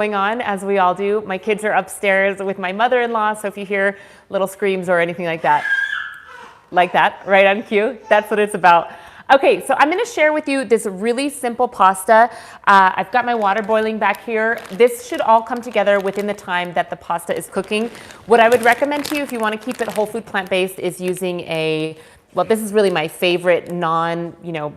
going on, as we all do. My kids are upstairs with my mother-in-law, so if you hear little screams or anything like that, right on cue, that's what it's about. Okay, so I'm gonna share with you this really simple pasta. I've got my water boiling back here. This should all come together within the time that the pasta is cooking. What I would recommend to you if you wanna keep it whole food plant-based is using well, this is really my favorite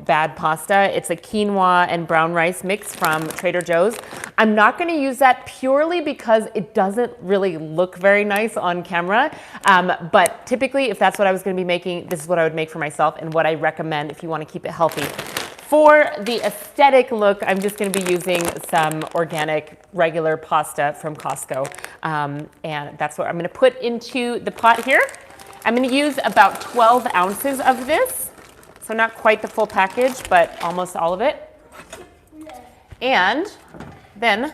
bad pasta. It's a quinoa and brown rice mix from Trader Joe's. I'm not gonna use that purely because it doesn't really look very nice on camera. But typically, if that's what I was gonna be making, this is what I would make for myself and what I recommend if you wanna keep it healthy. For the aesthetic look, I'm just gonna be using some organic, regular pasta from Costco. And that's what I'm gonna put into the pot here. I'm going to use about 12 ounces of this, so not quite the full package, but almost all of it. And then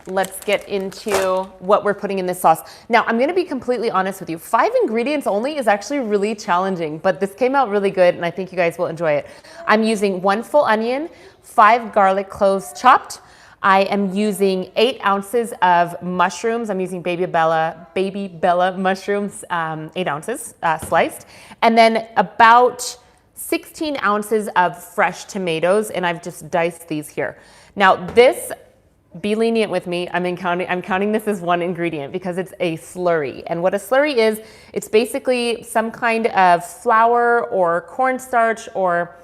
let's get into what we're putting in this sauce. Now, I'm going to be completely honest with you. 5 ingredients only is actually really challenging, but this came out really good, and I think you guys will enjoy it. I'm using 1 full onion, 5 garlic cloves chopped. I am using 8 ounces of mushrooms. I'm using baby Bella mushrooms, 8 ounces sliced. And then about 16 ounces of fresh tomatoes, and I've just diced these here. Now this, be lenient with me, I'm counting this as 1 ingredient because it's a slurry. And what a slurry is, it's basically some kind of flour or cornstarch or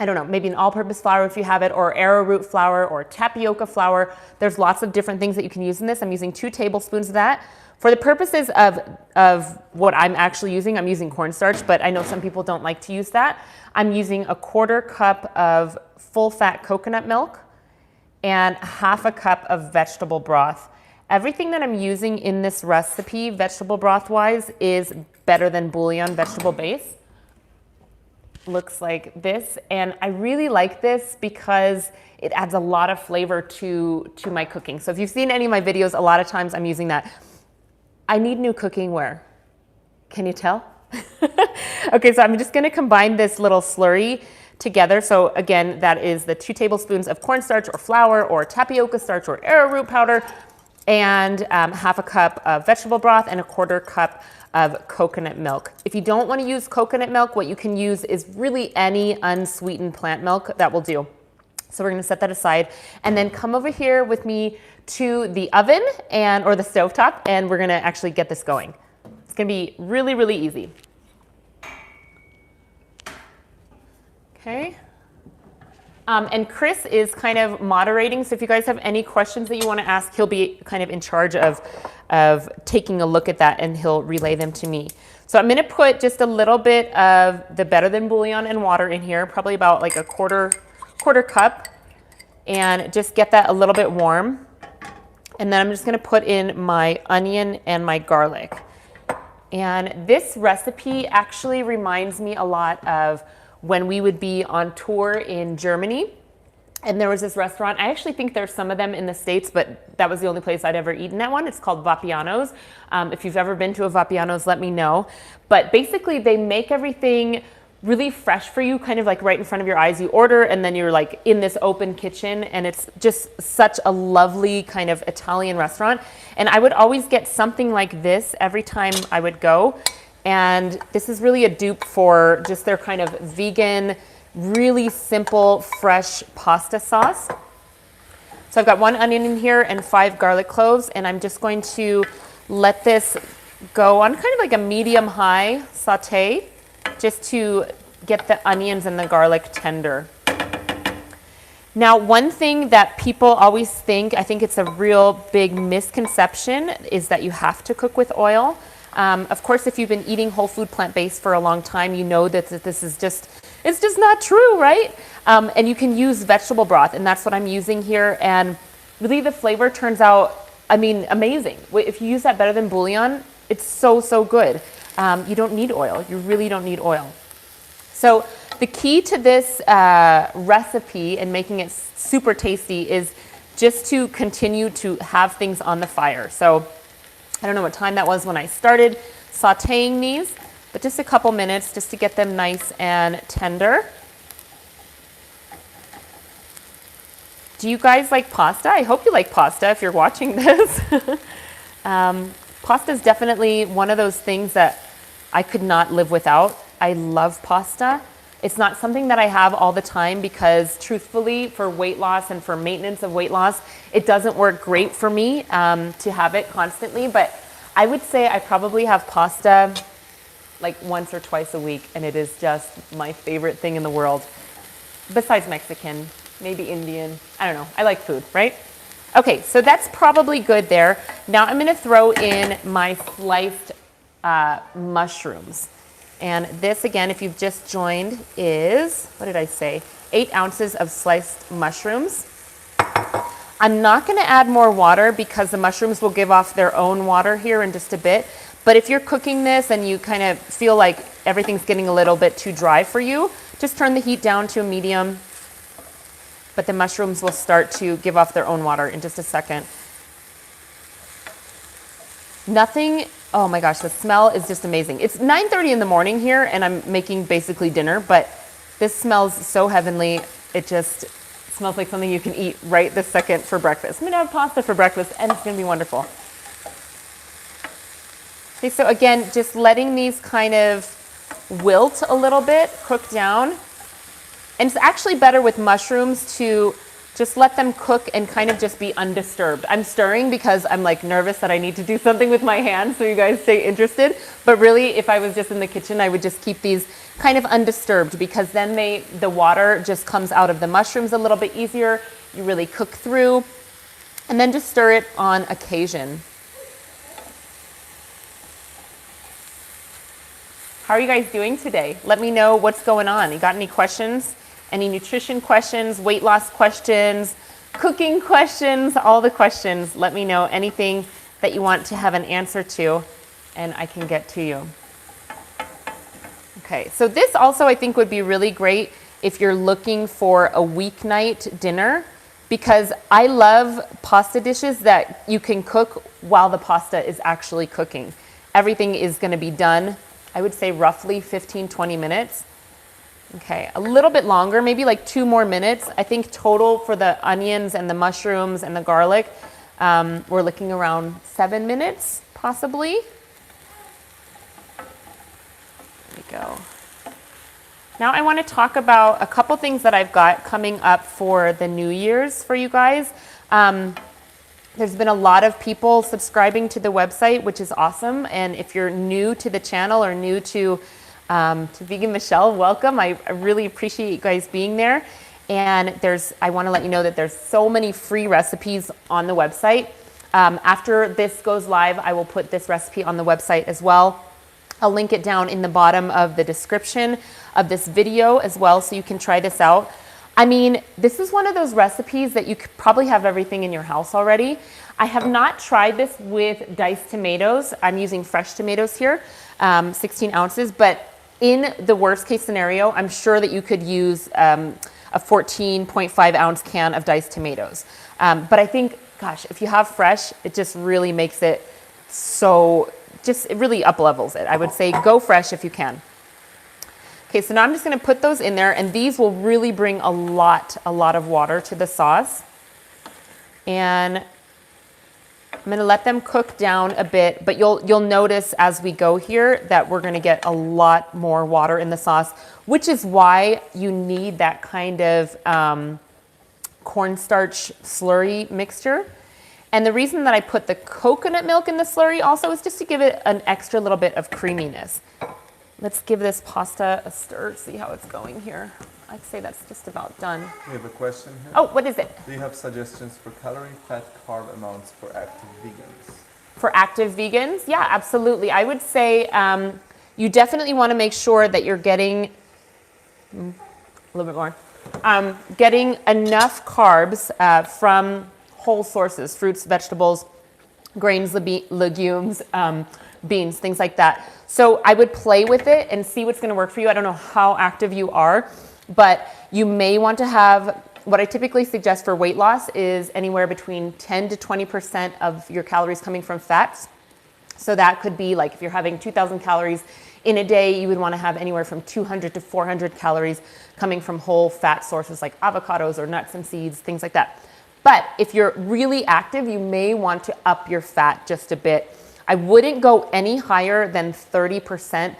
I don't know, maybe an all-purpose flour if you have it, or arrowroot flour or tapioca flour. There's lots of different things that you can use in this. I'm using 2 tablespoons of that. For the purposes of what I'm actually using, I'm using cornstarch, but I know some people don't like to use that. I'm using a 1/4 cup of full-fat coconut milk and 1/2 cup of vegetable broth. Everything that I'm using in this recipe, vegetable broth-wise, is better than bouillon vegetable base. Looks like this, and I really like this because it adds a lot of flavor to my cooking. So if you've seen any of my videos, a lot of times I'm using that. I need new cooking ware. Can you tell? Okay, so I'm just gonna combine this little slurry together. So again, that is the 2 tablespoons of cornstarch or flour or tapioca starch or arrowroot powder, and 1/2 cup of vegetable broth and a 1/4 cup of coconut milk. If you don't want to use coconut milk, what you can use is really any unsweetened plant milk. That will do. So we're going to set that aside and then come over here with me to the oven or the stovetop, and we're going to actually get this going. It's going to be really, really easy. Okay. And Chris is kind of moderating, so if you guys have any questions that you want to ask, he'll be kind of in charge of taking a look at that, and he'll relay them to me. So I'm going to put just a little bit of the Better Than Bouillon and water in here, probably about like a quarter cup, and just get that a little bit warm. And then I'm just going to put in my onion and my garlic. And this recipe actually reminds me a lot of when we would be on tour in Germany. And there was this restaurant, I actually think there's some of them in the States, but that was the only place I'd ever eaten at one. It's called Vapiano's. If you've ever been to a Vapiano's, let me know. But basically they make everything really fresh for you, kind of like right in front of your eyes. You order and then you're like in this open kitchen, and it's just such a lovely kind of Italian restaurant. And I would always get something like this every time I would go. And this is really a dupe for just their kind of vegan, really simple, fresh pasta sauce. So I've got 1 onion in here and 5 garlic cloves, and I'm just going to let this go on kind of like a medium-high saute, just to get the onions and the garlic tender. Now, one thing that people always think, I think it's a real big misconception, is that you have to cook with oil. Of course, if you've been eating whole food plant-based for a long time, you know that this is it's just not true, right? And you can use vegetable broth, and that's what I'm using here. And really the flavor turns out, I mean, amazing. If you use that Better Than Bouillon, it's so, so good. You don't need oil. You really don't need oil. So the key to this recipe and making it super tasty is just to continue to have things on the fire. So I don't know what time that was when I started sauteing these, but just a couple minutes just to get them nice and tender. Do you guys like pasta? I hope you like pasta if you're watching this. Pasta is definitely one of those things that I could not live without. I love pasta. It's not something that I have all the time because truthfully, for weight loss and for maintenance of weight loss, it doesn't work great for me to have it constantly. But I would say I probably have pasta like once or twice a week, and it is just my favorite thing in the world. Besides Mexican, maybe Indian. I don't know. I like food, right? Okay, so that's probably good there. Now I'm gonna throw in my sliced mushrooms. And this, again, if you've just joined, is, what did I say? 8 ounces of sliced mushrooms. I'm not gonna add more water because the mushrooms will give off their own water here in just a bit. But if you're cooking this and you kind of feel like everything's getting a little bit too dry for you, just turn the heat down to a medium. But the mushrooms will start to give off their own water in just a second. Nothing, oh my gosh, the smell is just amazing. It's 9:30 in the morning here and I'm making basically dinner, but this smells so heavenly. It just smells like something you can eat right this second for breakfast. I'm gonna have pasta for breakfast and it's gonna be wonderful. Okay, so again, just letting these kind of wilt a little bit, cook down. And it's actually better with mushrooms to just let them cook and kind of just be undisturbed. I'm stirring because I'm like nervous that I need to do something with my hands, so you guys stay interested. But really, if I was just in the kitchen, I would just keep these kind of undisturbed because then the water just comes out of the mushrooms a little bit easier. You really cook through and then just stir it on occasion. How are you guys doing today? Let me know what's going on. You got any questions? Any nutrition questions, weight loss questions, cooking questions, all the questions. Let me know anything that you want to have an answer to and I can get to you. Okay, so this also I think would be really great if you're looking for a weeknight dinner because I love pasta dishes that you can cook while the pasta is actually cooking. Everything is gonna be done, I would say roughly 15-20 minutes. Okay, a little bit longer, maybe like 2 more minutes. I think total for the onions and the mushrooms and the garlic, we're looking around 7 minutes, possibly. There we go. Now I want to talk about a couple things that I've got coming up for the New Year's for you guys. There's been a lot of people subscribing to the website, which is awesome. And if you're new to the channel or new to Vegan Michele, welcome. I really appreciate you guys being there. And I want to let you know that there's so many free recipes on the website. After this goes live, I will put this recipe on the website as well. I'll link it down in the bottom of the description of this video as well, so you can try this out. I mean, this is one of those recipes that you could probably have everything in your house already. I have not tried this with diced tomatoes. I'm using fresh tomatoes here, 16 ounces, but in the worst case scenario, I'm sure that you could use a 14.5 ounce can of diced tomatoes. But I think, gosh, if you have fresh, it just really makes it so, it really up levels it. I would say go fresh if you can. Okay, so now I'm just gonna put those in there and these will really bring a lot of water to the sauce. And I'm gonna let them cook down a bit, but you'll notice as we go here that we're gonna get a lot more water in the sauce, which is why you need that kind of cornstarch slurry mixture. And the reason that I put the coconut milk in the slurry also is just to give it an extra little bit of creaminess. Let's give this pasta a stir, see how it's going here. I'd say that's just about done. We have a question here. Oh, what is it? Do you have suggestions for calorie, fat, carb amounts for active vegans? For active vegans? Yeah, absolutely. I would say you definitely want to make sure that you're getting a little bit more, getting enough carbs from whole sources, fruits, vegetables, grains, legumes, beans, things like that. So I would play with it and see what's going to work for you. I don't know how active you are, but you may want to have, what I typically suggest for weight loss is anywhere between 10 to 20% of your calories coming from fats. So that could be like if you're having 2,000 calories in a day, you would want to have anywhere from 200 to 400 calories coming from whole fat sources like avocados or nuts and seeds, things like that. But if you're really active, you may want to up your fat just a bit. I wouldn't go any higher than 30%.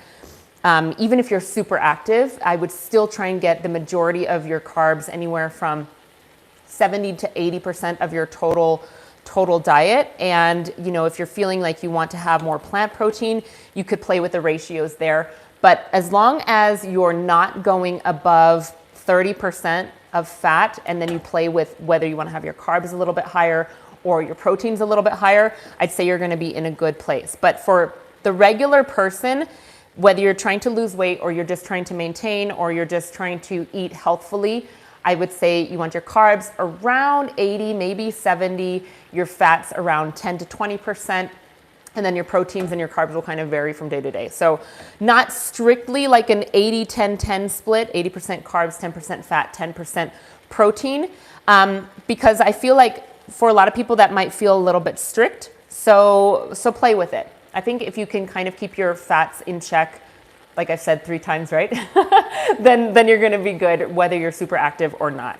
Even if you're super active, I would still try and get the majority of your carbs, anywhere from 70 to 80% of your total diet. And you know, if you're feeling like you want to have more plant protein, you could play with the ratios there. But as long as you're not going above 30% of fat, and then you play with whether you want to have your carbs a little bit higher or your proteins a little bit higher, I'd say you're going to be in a good place. But for the regular person, whether you're trying to lose weight or you're just trying to maintain or you're just trying to eat healthfully, I would say you want your carbs around 80, maybe 70, your fats around 10 to 20%, and then your proteins and your carbs will kind of vary from day to day. So not strictly like an 80-10-10 split, 80% carbs, 10% fat, 10% protein, because I feel like for a lot of people that might feel a little bit strict. So play with it. I think if you can kind of keep your fats in check, like I said 3 times, right? then you're going to be good whether you're super active or not.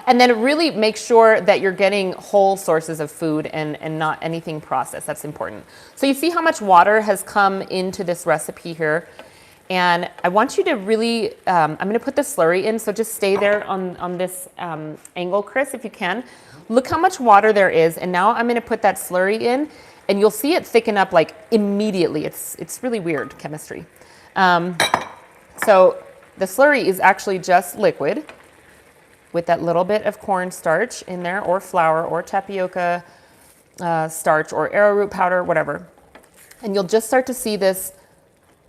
And then really make sure that you're getting whole sources of food and not anything processed. That's important. So you see how much water has come into this recipe here. And I want you to really, I'm going to put the slurry in. So just stay there on this angle, Chris, if you can. Look how much water there is. And now I'm going to put that slurry in. And you'll see it thicken up like immediately. It's really weird chemistry. So the slurry is actually just liquid with that little bit of cornstarch in there, or flour, or tapioca starch, or arrowroot powder, whatever. And you'll just start to see this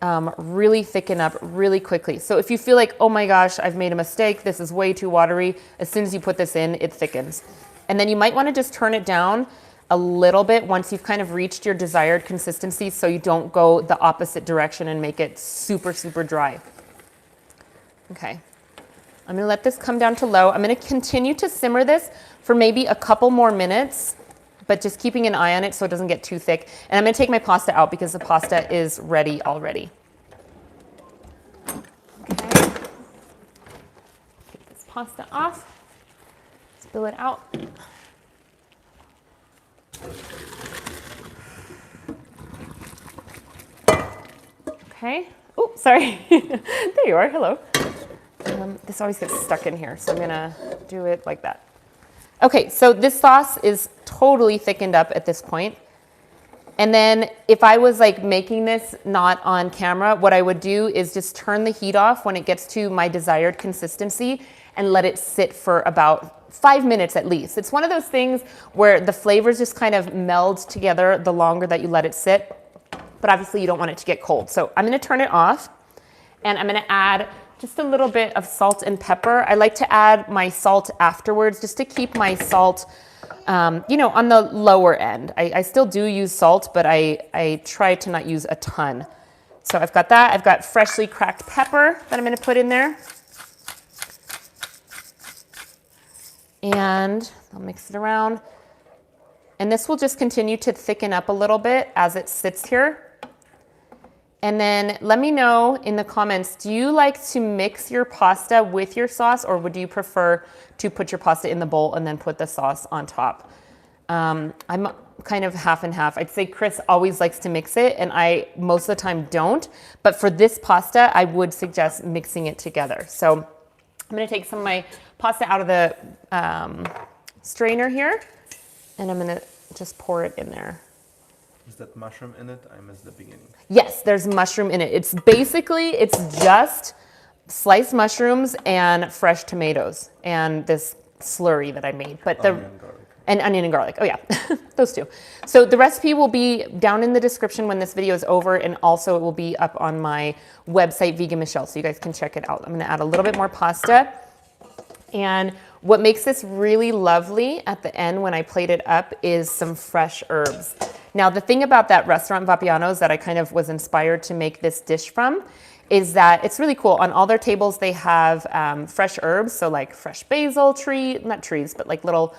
really thicken up really quickly. So if you feel like, oh my gosh, I've made a mistake, this is way too watery, as soon as you put this in, it thickens. And then you might want to just turn it down a little bit once you've kind of reached your desired consistency, so you don't go the opposite direction and make it super, super dry. Okay. I'm going to let this come down to low. I'm going to continue to simmer this for maybe a couple more minutes, but just keeping an eye on it so it doesn't get too thick. And I'm going to take my pasta out because the pasta is ready already. Okay. Take this pasta off. Spill it out. Okay. Oh, sorry. There you are. Hello. This always gets stuck in here, so I'm gonna do it like that. Okay, so this sauce is totally thickened up at this point. And then if I was like making this not on camera, what I would do is just turn the heat off when it gets to my desired consistency and let it sit for about 5 minutes at least. It's one of those things where the flavors just kind of meld together the longer that you let it sit, but obviously you don't want it to get cold. So I'm gonna turn it off, and I'm gonna add just a little bit of salt and pepper. I like to add my salt afterwards just to keep my salt, you know, on the lower end. I still do use salt, but I try to not use a ton. So I've got that. I've got freshly cracked pepper that I'm gonna put in there. And I'll mix it around. And this will just continue to thicken up a little bit as it sits here. And then let me know in the comments, do you like to mix your pasta with your sauce, or would you prefer to put your pasta in the bowl and then put the sauce on top? I'm kind of half and half. I'd say Chris always likes to mix it, and I most of the time don't. But for this pasta, I would suggest mixing it together. So I'm gonna take some of my pasta out of the strainer here, and I'm gonna just pour it in there. Is that mushroom in it? I missed the beginning. Yes, there's mushroom in it. It's just sliced mushrooms and fresh tomatoes and this slurry that I made. But onion and garlic. And onion and garlic. Oh yeah, those two. So the recipe will be down in the description when this video is over, and also it will be up on my website, Vegan Michele, so you guys can check it out. I'm gonna add a little bit more pasta. And what makes this really lovely at the end when I plate it up is some fresh herbs. Now, the thing about that restaurant Vapiano's that I kind of was inspired to make this dish from is that it's really cool. On all their tables, they have fresh herbs. So like fresh basil not trees, but like little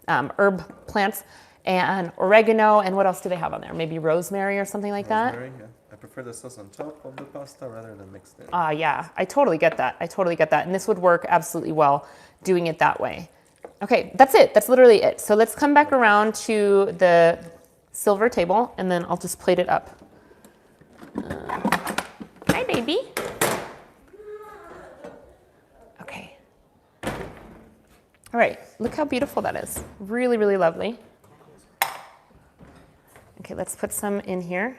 herb plants, and oregano. And what else do they have on there? Maybe rosemary or something like that? Yeah. I prefer the sauce on top of the pasta rather than mixed in. Yeah, I totally get that. And this would work absolutely well doing it that way. Okay, that's it. That's literally it. So let's come back around to the silver table, and then I'll just plate it up. Hi, baby. Okay. All right, look how beautiful that is. Really, really lovely. Okay, let's put some in here.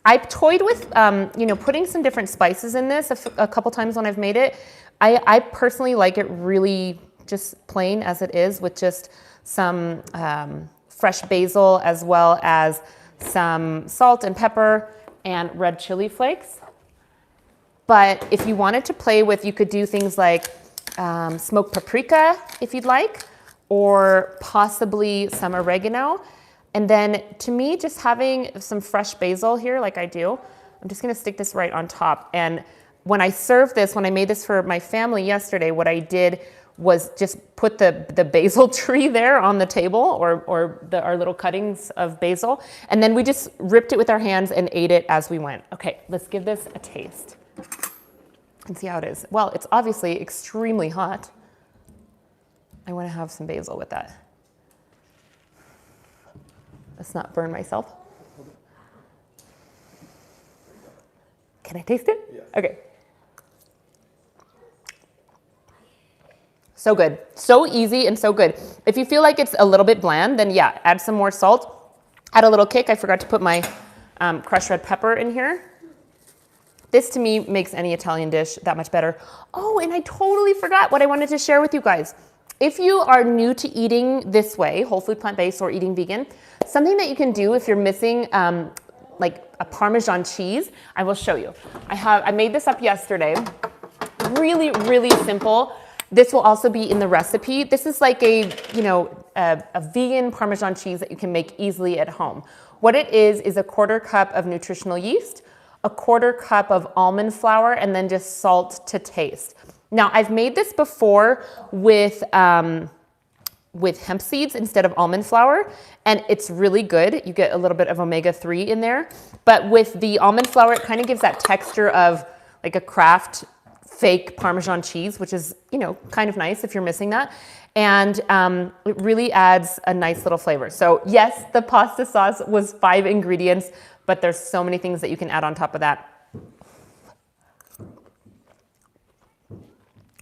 I've toyed with, putting some different spices in this a couple times when I've made it. I personally like it really just plain as it is, with just some fresh basil, as well as some salt and pepper and red chili flakes. But if you wanted to play with, you could do things like smoked paprika, if you'd like, or possibly some oregano. And then to me, just having some fresh basil here, like I do, I'm just gonna stick this right on top. And when I served this, when I made this for my family yesterday, what I did was just put the basil tree there on the table, or our little cuttings of basil. And then we just ripped it with our hands and ate it as we went. Okay, let's give this a taste and see how it is. Well, it's obviously extremely hot. I wanna have some basil with that. Let's not burn myself. Can I taste it? Yes. Okay. So good. So easy and so good. If you feel like it's a little bit bland, then yeah, add some more salt. Add a little kick. I forgot to put my crushed red pepper in here. This to me makes any Italian dish that much better. Oh, and I totally forgot what I wanted to share with you guys. If you are new to eating this way, whole food plant-based or eating vegan, something that you can do if you're missing like a Parmesan cheese, I will show you. I made this up yesterday. Really, really simple. This will also be in the recipe. This is like a vegan Parmesan cheese that you can make easily at home. What it is a 1/4 cup of nutritional yeast, a 1/4 cup of almond flour, and then just salt to taste. Now, I've made this before with hemp seeds instead of almond flour, and it's really good. You get a little bit of omega-3 in there. But with the almond flour, it kind of gives that texture of like a Kraft fake Parmesan cheese, which is, kind of nice if you're missing that. And it really adds a nice little flavor. So yes, the pasta sauce was 5 ingredients, but there's so many things that you can add on top of that.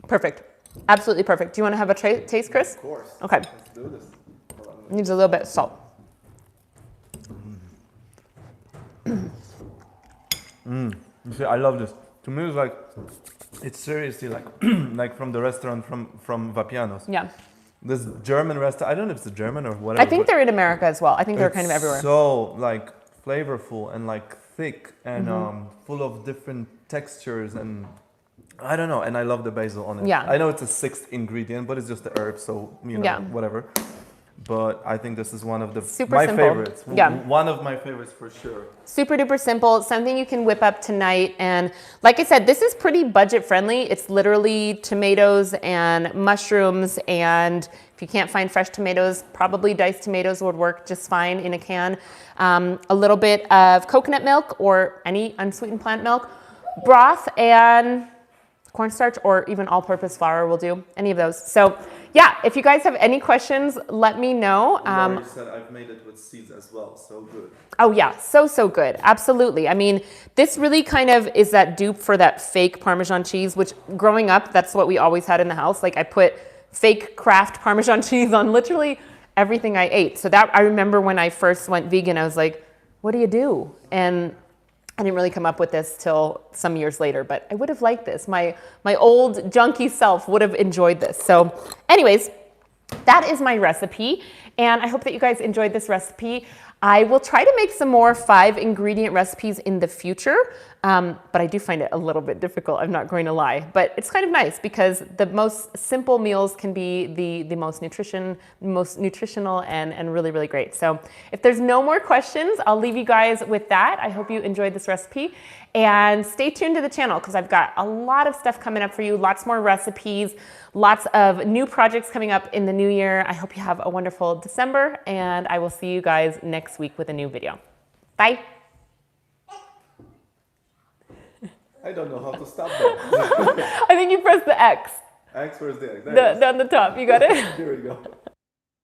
Perfect. Absolutely perfect. Do you want to have a taste, Chris? Of course. Okay. Let's do this. Needs a little bit of salt. You see, I love this. To me, it's seriously like like from the restaurant from Vapiano's. Yeah. This German restaurant, I don't know if it's a German or whatever. I think they're in America as well. I think they're kind of everywhere. So like flavorful and like thick and full of different textures, and I don't know. And I love the basil on it. Yeah. I know it's a 6th ingredient, but it's just the herb, so whatever. But I think this is one of my favorites. Yeah. One of my favorites for sure. Super duper simple, something you can whip up tonight. And like I said, this is pretty budget friendly. It's literally tomatoes and mushrooms. And if you can't find fresh tomatoes, probably diced tomatoes would work just fine in a can. A little bit of coconut milk or any unsweetened plant milk, broth, and cornstarch, or even all-purpose flour will do, any of those. So yeah, if you guys have any questions, let me know. Laurie said I've made it with seeds as well, so good. Oh yeah, so good, absolutely. I mean, this really kind of is that dupe for that fake Parmesan cheese, which growing up, that's what we always had in the house. Like I put fake Kraft Parmesan cheese on literally everything I ate. So that, I remember when I first went vegan, I was like, what do you do? And I didn't really come up with this till some years later, but I would have liked this. My old junkie self would have enjoyed this. So anyways, that is my recipe. And I hope that you guys enjoyed this recipe. I will try to make some more 5 ingredient recipes in the future, but I do find it a little bit difficult, I'm not going to lie. But it's kind of nice because the most simple meals can be the most nutritional and really, really great. So if there's no more questions, I'll leave you guys with that. I hope you enjoyed this recipe. And stay tuned to the channel because I've got a lot of stuff coming up for you, lots more recipes, lots of new projects coming up in the new year. I hope you have a wonderful December, and I will see you guys next week with a new video. Bye. I don't know how to stop that. I think you pressed the X. Eggs, where's the egg? There it is. On the top. You got it? Here we go.